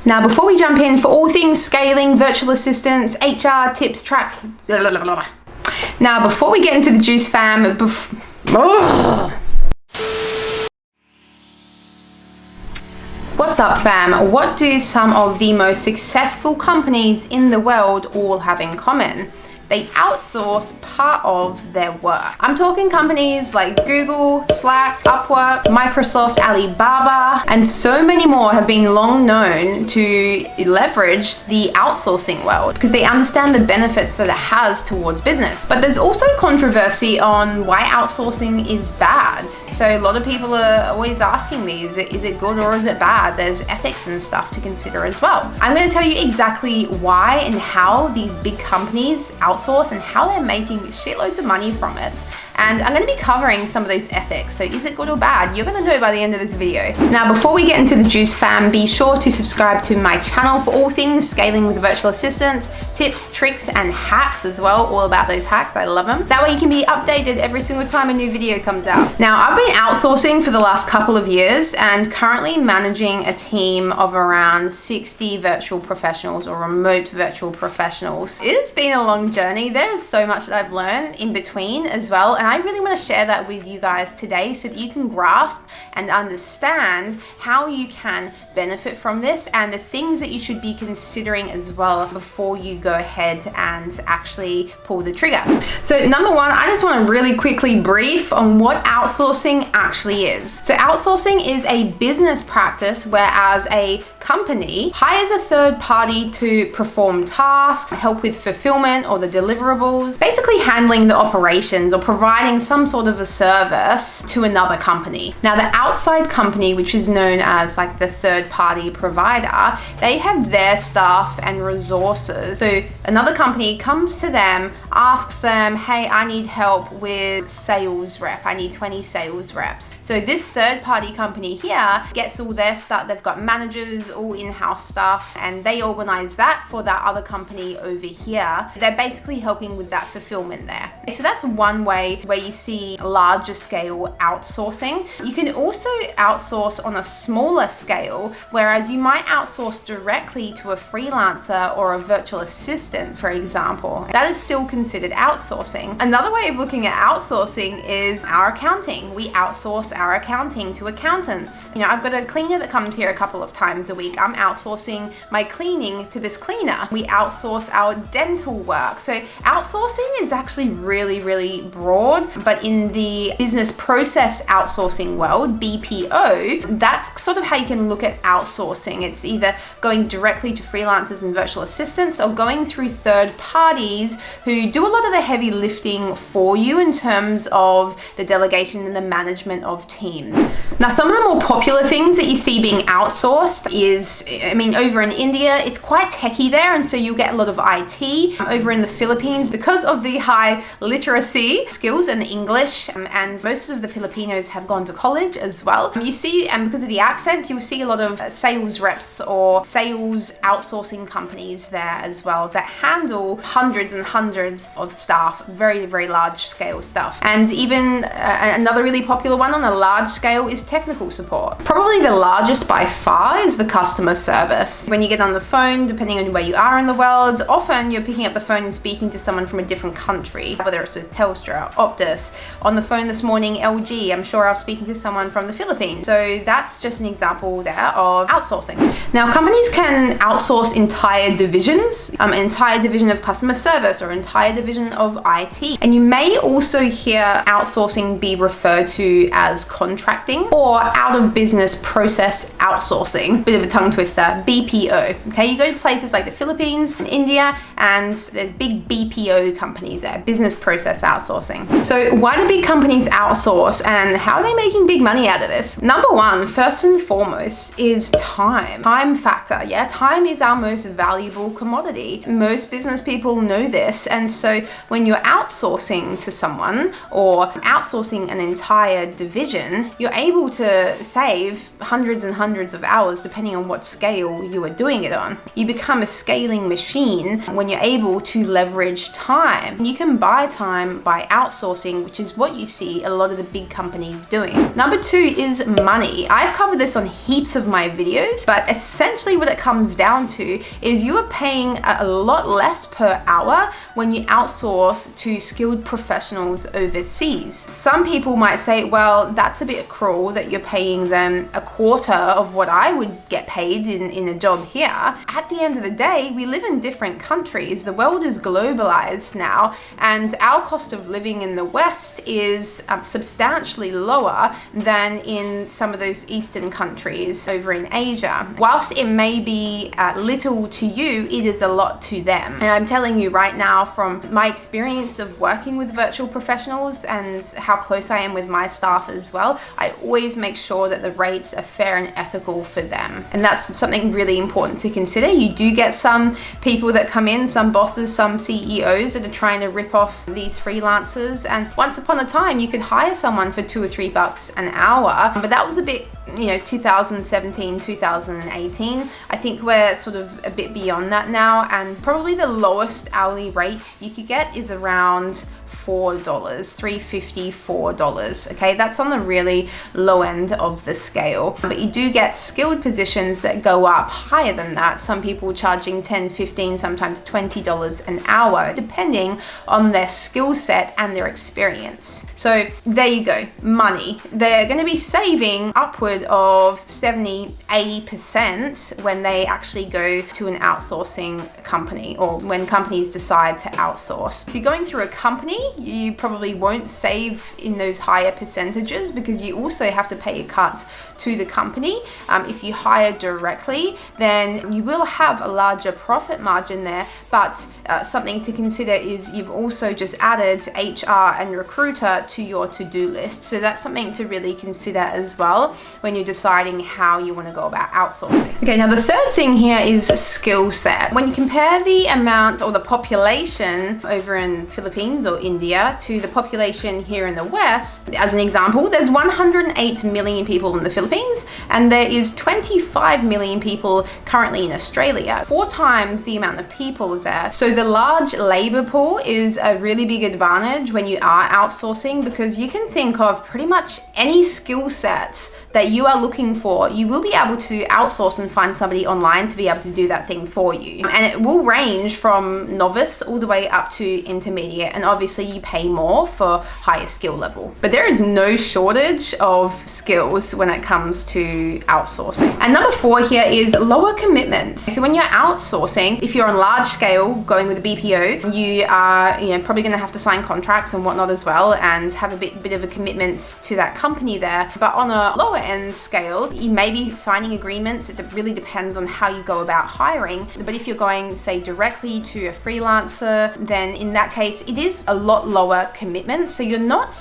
Now, before we jump in, for all things scaling, virtual assistants, HR, tips, tracks, blah, blah, blah, blah. Now, before we get into the juice, fam, what's up, fam? What do some of the most successful companies in the world all have in common? They outsource part of their work. I'm talking companies like Google, Slack, Upwork, Microsoft, Alibaba, and so many more have been long known to leverage the outsourcing world because they understand the benefits that it has towards business. But there's also controversy on why outsourcing is bad. So a lot of people are always asking me, is it good or is it bad? There's ethics and stuff to consider as well. I'm going to tell you exactly why and how these big companies outsource and how they're making shitloads of money from it. And I'm going to be covering some of those ethics. So is it good or bad? You're going to know by the end of this video. Now, before we get into the juice, fam, be sure to subscribe to my channel for all things scaling with virtual assistants, tips, tricks, and hacks as well. All about those hacks. I love them. That way you can be updated every single time a new video comes out. Now, I've been outsourcing for the last couple of years and currently managing a team of around 60 virtual professionals or remote virtual professionals. It's been a long journey. There is so much that I've learned in between as well. And I really want to share that with you guys today so that you can grasp and understand how you can benefit from this and the things that you should be considering as well before you go ahead and actually pull the trigger. So number one, I just want to really quickly brief on what outsourcing actually is. So outsourcing is a business practice whereas a company hires a third party to perform tasks, help with fulfillment or the deliverables, basically handling the operations or providing some sort of a service to another company. Now, the outside company, which is known as like the third party provider, they have their staff and resources. So another company comes to them, asks them, hey, I need help with sales rep. I need 20 sales reps. So this third party company here gets all their stuff. They've got managers, all in-house stuff, and they organize that for that other company over here. They're basically helping with that fulfillment there. So that's one way where you see larger scale outsourcing. You can also outsource on a smaller scale, whereas you might outsource directly to a freelancer or a virtual assistant, for example. That is still considered outsourcing. Another way of looking at outsourcing is our accounting. We outsource our accounting to accountants. You know, I've got a cleaner that comes here a couple of times a week. I'm outsourcing my cleaning to this cleaner. We outsource our dental work. So outsourcing is actually really, really broad, but in the business process outsourcing world, BPO, that's sort of how you can look at outsourcing. It's either going directly to freelancers and virtual assistants or going through third parties who do a lot of the heavy lifting for you in terms of the delegation and the management of teams. Now, some of the more popular things that you see being outsourced is, I mean, over in India, it's quite techie there, and so you get a lot of IT. Over in the Philippines, because of the high literacy skills and the English, and most of the Filipinos have gone to college as well. You see, and because of the accent, you'll see a lot of sales reps or sales outsourcing companies there as well that handle hundreds and hundreds of staff, very, very large scale stuff. And even another really popular one on a large scale is technical support. Probably the largest by far is the customer service. When you get on the phone, depending on where you are in the world, often you're picking up the phone and speaking to someone from a different country, whether it's with Telstra, Optus. On the phone this morning, LG, I'm sure I was speaking to someone from the Philippines. So that's just an example there of outsourcing. Now, companies can outsource entire divisions, an entire division of customer service or entire division of IT. And you may also hear outsourcing be referred to as contracting or out of business process outsourcing. Bit of a tongue twister, BPO. Okay, you go to places like the Philippines and India, and there's big BPO companies there, business process outsourcing. So why do big companies outsource and how are they making big money out of this? Number one, first and foremost, is time. Time factor, yeah? Time is our most valuable commodity. Most business people know this, and So when you're outsourcing to someone or outsourcing an entire division, you're able to save hundreds and hundreds of hours depending on what scale you are doing it on. You become a scaling machine when you're able to leverage time. You can buy time by outsourcing, which is what you see a lot of the big companies doing. Number 2 is money. I've covered this on heaps of my videos, but essentially what it comes down to is you are paying a lot less per hour when you outsource to skilled professionals overseas. Some people might say, well, that's a bit cruel that you're paying them a quarter of what I would get paid in a job here. At the end of the day, we live in different countries. The world is globalized now, and our cost of living in the West is substantially lower than in some of those Eastern countries over in Asia. Whilst it may be little to you, it is a lot to them. And I'm telling you right now from my experience of working with virtual professionals and how close I am with my staff as well, I always make sure that the rates are fair and ethical for them. And that's something really important to consider. You do get some people that come in, some bosses, some CEOs that are trying to rip off these freelancers. And once upon a time, you could hire someone for $2 or $3 an hour, but that was a bit 2017, 2018. I think we're sort of a bit beyond that now, and probably the lowest hourly rate you could get is around $4, $3.50, $4. Okay, that's on the really low end of the scale. But you do get skilled positions that go up higher than that. Some people charging $10, $15, sometimes $20 an hour, depending on their skill set and their experience. So there you go, money. They're going to be saving upward of 70, 80% when they actually go to an outsourcing company, or when companies decide to outsource. If you're going through a company, you probably won't save in those higher percentages because you also have to pay a cut to the company. If you hire directly, then you will have a larger profit margin there, but something to consider is you've also just added HR and recruiter to your to-do list. So that's something to really consider as well when you're deciding how you want to go about outsourcing. Okay, now the third thing here is skill set. When you compare the amount or the population over in Philippines or India to the population here in the West, as an example, there's 108 million people in the Philippines and there is 25 million people currently in Australia, 4 times the amount of people there. So the large labor pool is a really big advantage when you are outsourcing, because you can think of pretty much any skill sets that you are looking for. You will be able to outsource and find somebody online to be able to do that thing for you. And it will range from novice all the way up to intermediate. And obviously you pay more for higher skill level. But there is no shortage of skills when it comes to outsourcing. And number 4 here is lower commitments. So when you're outsourcing, if you're on large scale going with a BPO, you are probably going to have to sign contracts and whatnot as well, and have a bit of a commitment to that company there. But on a lower end scale, you may be signing agreements. It really depends on how you go about hiring. But if you're going, say, directly to a freelancer, then in that case, it is a lot lower commitment. So you're not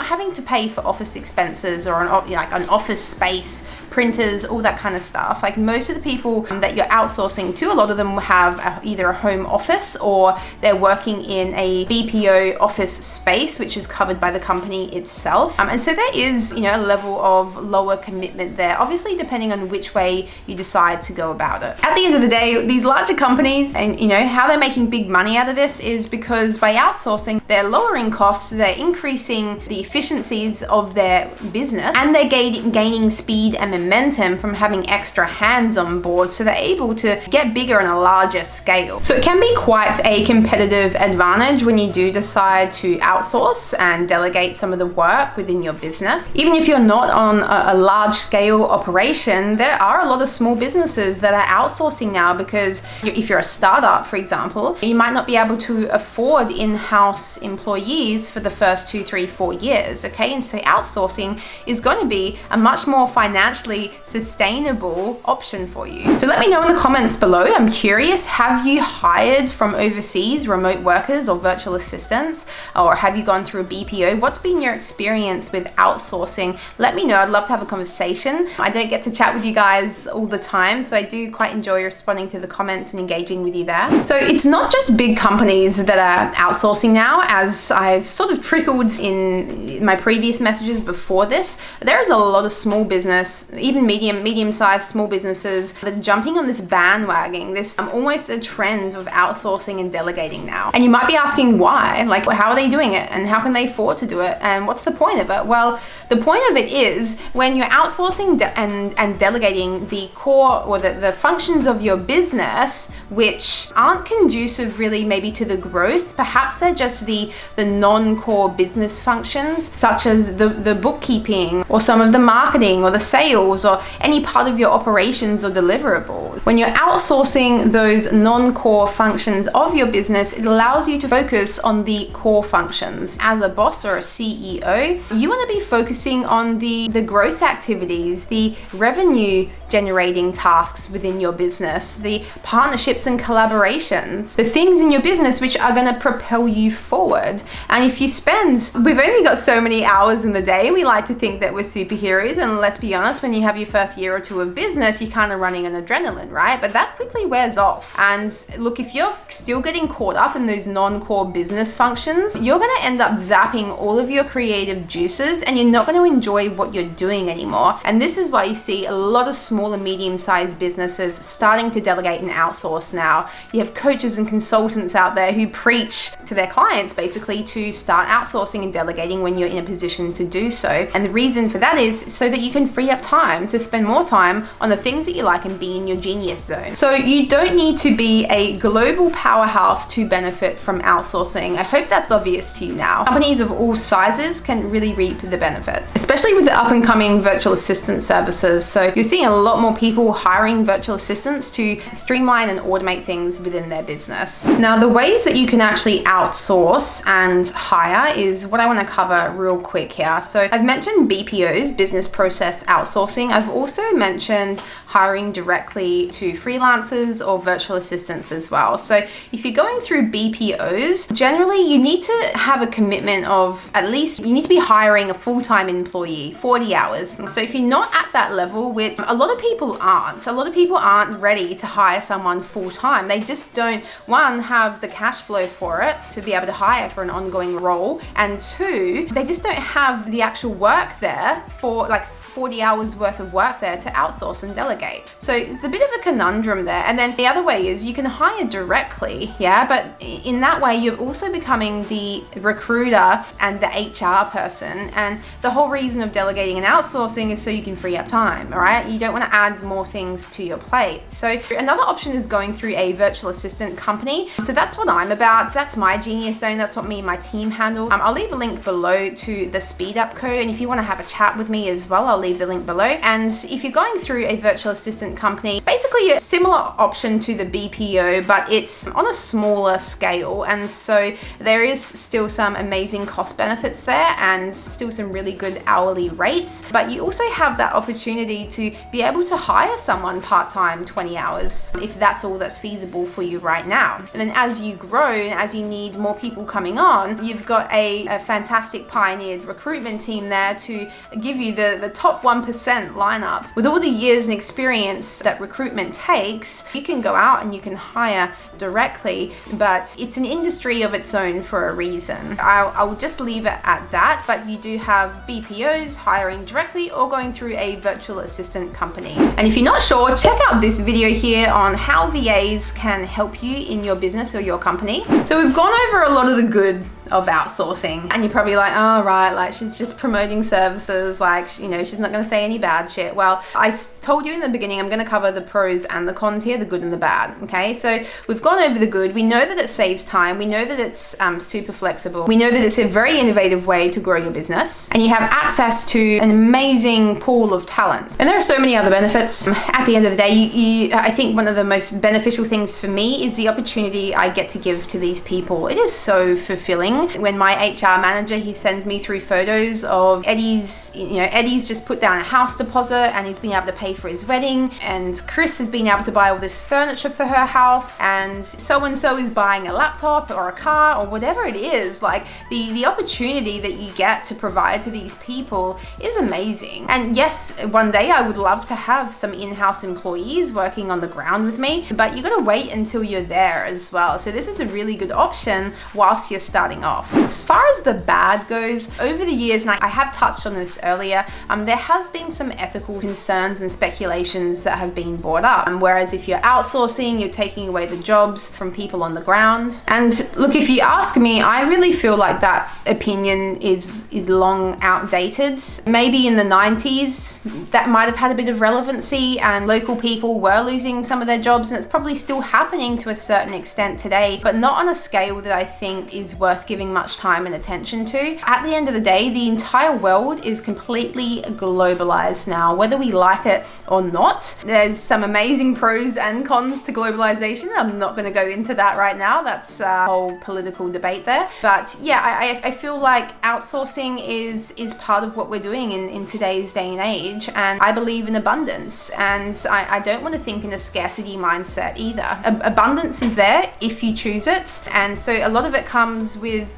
having to pay for office expenses or an office space, printers, all that kind of stuff. Like most of the people that you're outsourcing to, a lot of them have either a home office or they're working in a BPO office space, which is covered by the company itself. And so there is, a level of lower commitment there, obviously depending on which way you decide to go about it. At the end of the day, these larger companies, and how they're making big money out of this is because by outsourcing, they're lowering costs, they're increasing the efficiencies of their business, and they're gaining speed and momentum from having extra hands on board, so they're able to get bigger on a larger scale. So it can be quite a competitive advantage when you do decide to outsource and delegate some of the work within your business. Even if you're not on a large scale operation, there are a lot of small businesses that are outsourcing now, because if you're a startup, for example, you might not be able to afford in-house employees for the first 2, 3, 4 years, okay? And so outsourcing is going to be a much more financially sustainable option for you. So let me know in the comments below. I'm curious, have you hired from overseas remote workers or virtual assistants, or have you gone through a BPO? What's been your experience with outsourcing? Let me know. I'd love to have have a conversation. I don't get to chat with you guys all the time, so I do quite enjoy responding to the comments and engaging with you there. So it's not just big companies that are outsourcing now, as I've sort of trickled in my previous messages before this. There is a lot of small business, even medium-sized small businesses that are jumping on this bandwagon, this almost a trend of outsourcing and delegating now. And you might be asking why, like how are they doing it and how can they afford to do it and what's the point of it? Well, the point of it is when you're outsourcing and delegating the core or the functions of your business, which aren't conducive really maybe to the growth, perhaps they're just the non-core business functions, such as the bookkeeping or some of the marketing or the sales or any part of your operations or deliverable. When you're outsourcing those non-core functions of your business, it allows you to focus on the core functions. As a boss or a CEO, you want to be focusing on the growth activities, the revenue generating tasks within your business, the partnerships and collaborations, the things in your business which are going to propel you forward. And if you we've only got so many hours in the day. We like to think that we're superheroes, and let's be honest, when you have your first year or two of business, you're kind of running on adrenaline, right? But that quickly wears off. And look, if you're still getting caught up in those non-core business functions, you're going to end up zapping all of your creative juices and you're not going to enjoy what you're doing anymore. And this is why you see a lot of small and medium-sized businesses starting to delegate and outsource now. You have coaches and consultants out there who preach to their clients basically to start outsourcing and delegating when you're in a position to do so. And the reason for that is so that you can free up time to spend more time on the things that you like and be in your genius zone. So you don't need to be a global powerhouse to benefit from outsourcing. I hope that's obvious to you now. Companies of all sizes can really reap the benefits, especially with the up and coming virtual assistant services. So you're seeing a lot more people hiring virtual assistants to streamline and automate things within their business. Now, the ways that you can actually outsource and hire is what I want to cover real quick here. So I've mentioned BPOs, business process outsourcing. I've also mentioned hiring directly to freelancers or virtual assistants as well. So if you're going through BPOs, generally you need to have a commitment of at least, you need to be hiring a full-time employee, 40 hours. So if you're not at that level, which a lot of people aren't ready to hire someone full-time. They just don't, one, have the cash flow for it to be able to hire for an ongoing role, and two, they just don't have the actual work there for like 40 hours worth of work there to outsource and delegate. So it's a bit of a conundrum there. And then the other way is you can hire directly, yeah, but in that way you're also becoming the recruiter and the HR person. And the whole reason of delegating and outsourcing is so you can free up time, all right? You don't want to add more things to your plate. So another option is going through a virtual assistant company. So that's what I'm about. That's my genius zone. That's what me and my team handle. I'll leave a link below to the speed up code. And if you want to have a chat with me as well, I'll leave the link below. And if you're going through a virtual assistant company, it's basically a similar option to the BPO, but it's on a smaller scale. And so there is still some amazing cost benefits there and still some really good hourly rates. But you also have that opportunity to be able to hire someone part-time 20 hours if that's all that's feasible for you right now. And then as you grow and as you need more people coming on, you've got a fantastic pioneered recruitment team there to give you the top 1% lineup. With all the years and experience that recruitment takes, you can go out and you can hire directly, but it's an industry of its own for a reason. I'll just leave it at that, but you do have BPOs hiring directly or going through a virtual assistant company. And if you're not sure, check out this video here on how VAs can help you in your business or your company. So we've gone over a lot of the good of outsourcing, and you're probably like, oh right, like she's just promoting services, like, you know, she's not going to say any bad shit. Well, I told you in the beginning I'm going to cover the pros and the cons here, the good and the bad. Okay, so we've gone over the good. We know that it saves time. We know that it's super flexible. We know that it's a very innovative way to grow your business, and you have access to an amazing pool of talent. And there are so many other benefits. At the end of the day, I think one of the most beneficial things for me is the opportunity I get to give to these people. It is so fulfilling thing when my HR manager, he sends me through photos of Eddie's just put down a house deposit and he's been able to pay for his wedding, and Chris has been able to buy all this furniture for her house, and so is buying a laptop or a car or whatever it is. Like the opportunity that you get to provide to these people is amazing. And yes, one day I would love to have some in-house employees working on the ground with me, but you got to wait until you're there as well. So this is a really good option whilst you're starting off. As far as the bad goes, over the years, and I have touched on this earlier, there has been some ethical concerns and speculations that have been brought up. Whereas if you're outsourcing, you're taking away the jobs from people on the ground. And look, if you ask me, I really feel like that opinion is long outdated. Maybe in the 90s, that might have had a bit of relevancy and local people were losing some of their jobs, and it's probably still happening to a certain extent today, but not on a scale that I think is worth giving much time and attention to. At the end of the day, the entire world is completely globalized now, whether we like it or not. There's some amazing pros and cons to globalization. I'm not going to go into that right now. That's a whole political debate there. But yeah, I feel like outsourcing is part of what we're doing in today's day and age. And I believe in abundance. And I don't want to think in a scarcity mindset either. Abundance is there if you choose it. And so a lot of it comes with,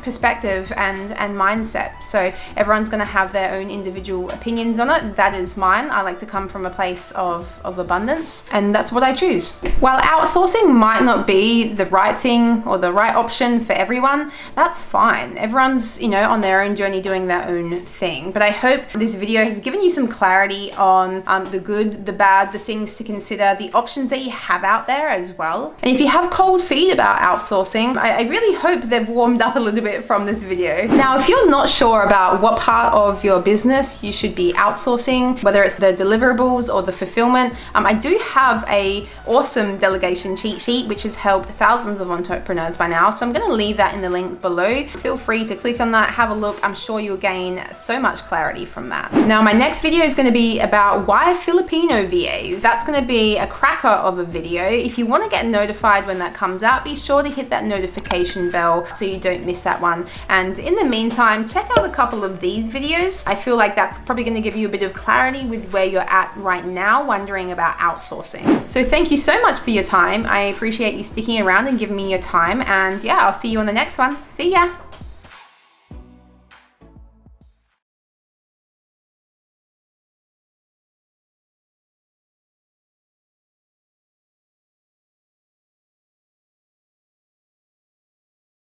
perspective and mindset. So everyone's going to have their own individual opinions on it. That is mine. I like to come from a place of abundance, and that's what I choose. While outsourcing might not be the right thing or the right option for everyone, that's fine. Everyone's, on their own journey doing their own thing. But I hope this video has given you some clarity on the good, the bad, the things to consider, the options that you have out there as well. And if you have cold feet about outsourcing, I really hope they've warmed up a little bit from this video. Now, if you're not sure about what part of your business you should be outsourcing, whether it's the deliverables or the fulfillment, I do have a awesome delegation cheat sheet which has helped thousands of entrepreneurs by now, so I'm going to leave that in the link below. Feel free to click on that, have a look. I'm sure you'll gain so much clarity from that. Now, my next video is going to be about why Filipino VAs. That's going to be a cracker of a video. If you want to get notified when that comes out, be sure to hit that notification bell so you don't miss that one. And in the meantime, check out a couple of these videos. I feel like that's probably going to give you a bit of clarity with where you're at right now, wondering about outsourcing. So thank you so much for your time. I appreciate you sticking around and giving me your time. And yeah, I'll see you on the next one. See ya.